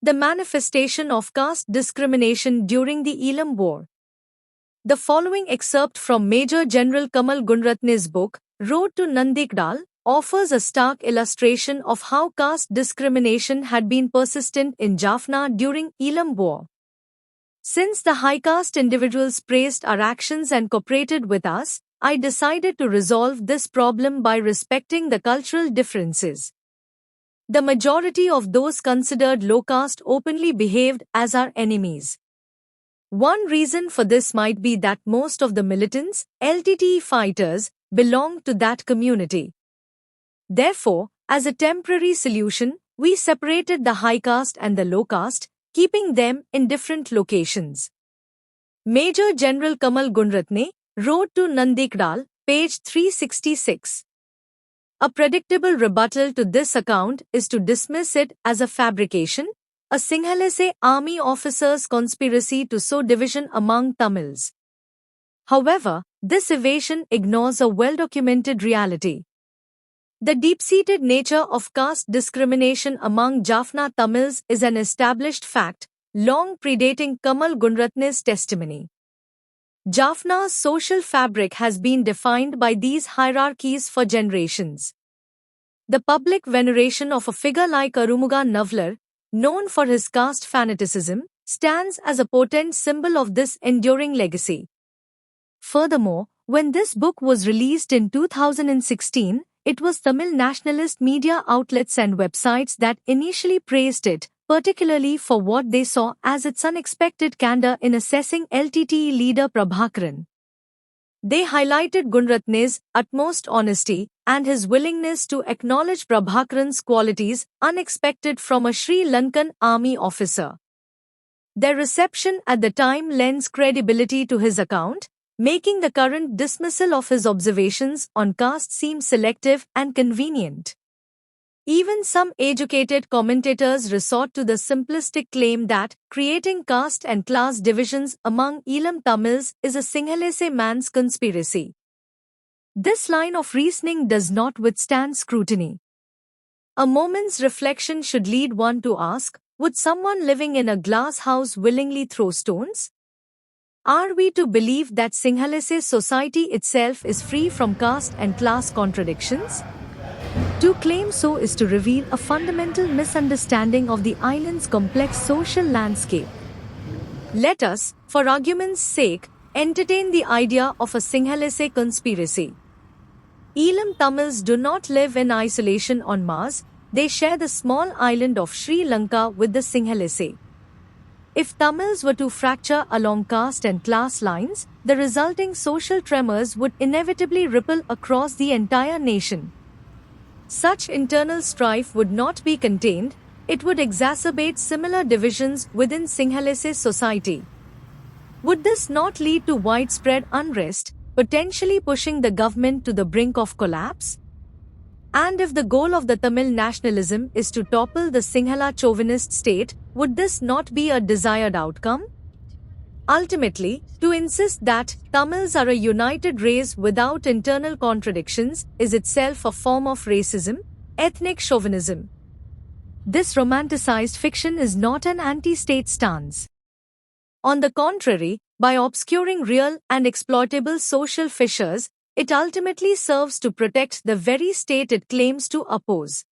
The manifestation of caste discrimination during the Elam War. The following excerpt from Major General Kamal Gunratne's book, Road to Nandikdal, offers a stark illustration of how caste discrimination had been persistent in Jaffna during Elam War. Since the high caste individuals praised our actions and cooperated with us, I decided to resolve this problem by respecting the cultural differences. The majority of those considered low caste openly behaved as our enemies. One reason for this might be that most of the militants, LTTE fighters, belonged to that community. Therefore, as a temporary solution, we separated the high caste and the low caste, keeping them in different locations. Major General Kamal Gunratne, Road to Nandikdal, page 366. A predictable rebuttal to this account is to dismiss it as a fabrication, a Singhalese army officer's conspiracy to sow division among Tamils. However, this evasion ignores a well-documented reality. The deep-seated nature of caste discrimination among Jaffna Tamils is an established fact, long predating Kamal Gunratne's testimony. Jaffna's social fabric has been defined by these hierarchies for generations. The public veneration of a figure like Arumuga Navlar, known for his caste fanaticism, stands as a potent symbol of this enduring legacy. Furthermore, when this book was released in 2016, it was Tamil nationalist media outlets and websites that initially praised it, particularly for what they saw as its unexpected candor in assessing LTTE leader Prabhakaran. They highlighted Gunratne's utmost honesty and his willingness to acknowledge Prabhakaran's qualities unexpected from a Sri Lankan army officer. Their reception at the time lends credibility to his account, making the current dismissal of his observations on caste seem selective and convenient. Even some educated commentators resort to the simplistic claim that creating caste and class divisions among Elam Tamils is a Singhalese man's conspiracy. This line of reasoning does not withstand scrutiny. A moment's reflection should lead one to ask, would someone living in a glass house willingly throw stones? Are we to believe that Singhalese society itself is free from caste and class contradictions? To claim so is to reveal a fundamental misunderstanding of the island's complex social landscape. Let us, for argument's sake, entertain the idea of a Singhalese conspiracy. Elam Tamils do not live in isolation on Mars, they share the small island of Sri Lanka with the Singhalese. If Tamils were to fracture along caste and class lines, the resulting social tremors would inevitably ripple across the entire nation. Such internal strife would not be contained, it would exacerbate similar divisions within Singhalese society. Would this not lead to widespread unrest, potentially pushing the government to the brink of collapse? And if the goal of the Tamil nationalism is to topple the Sinhala chauvinist state, would this not be a desired outcome? Ultimately, to insist that Tamils are a united race without internal contradictions is itself a form of racism, ethnic chauvinism. This romanticized fiction is not an anti-state stance. On the contrary, by obscuring real and exploitable social fissures, it ultimately serves to protect the very state it claims to oppose.